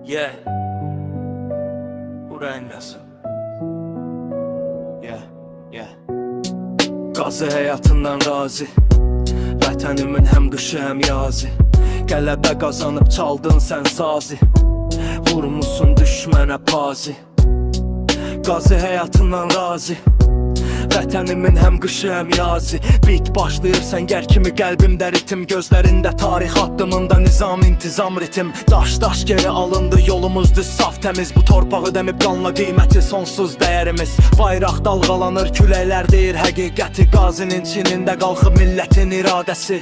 Yeah, ürəyin nəsin? Yeah. Qazı həyatından razı, vətənimin həm qışı həm yazı. Qələbə qazanıb çaldın sən sazı, vurmuşsun düşmənə pazi. Qazı həyatından razı, vətənimin həm qışı həm yazı. Bit başlayır səngər kimi qəlbimdə ritim, gözlərində tarix addımında nizam intizam ritim. Daş geri alındı, yolumuz düz saf təmiz. Bu torpağı dəmib qanla qiyməti sonsuz dəyərimiz. Bayraq dalğalanır, küləklər deyir həqiqəti. Qazinin çinində qalxıb millətin iradəsi.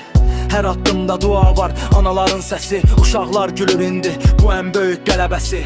Hər addımda dua var, anaların səsi. Uşaqlar gülür indi, bu ən böyük qələbəsi.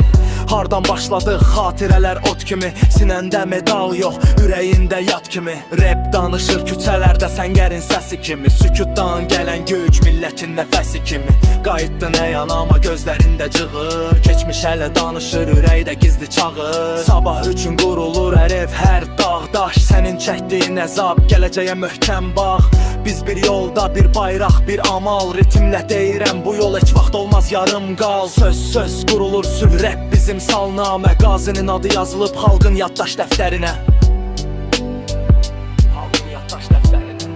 Hardan başladıq xatirələr ot kimi, sinəndə medal yox, ürəyində yat kimi. Rap danışır küçələrdə səngərin səsi kimi, sükutdan gələn güc millətin nəfəsi kimi. Qayıtdın ey anama, gözlərində cığır, keçmiş hələ danışır, ürəkdə gizli çağır. Sabah üçün qurulur hər ev, hər dağ daş, sənin çəkdiyin əzab, gələcəyə möhkəm bax. Biz bir yolda, bir bayraq, bir amal, ritmlə deyirəm bu yol heç vaxt olmaz yarım qal. Söz qurulur sülh, rap bizim salnamə. Qazinin adı yazılıb xalqın yaddaş dəftərinə. Xalqın yaddaş dəftərinə.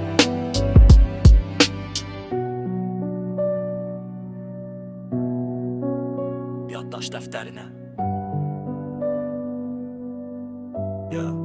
Yaddaş dəftərinə. Yeah.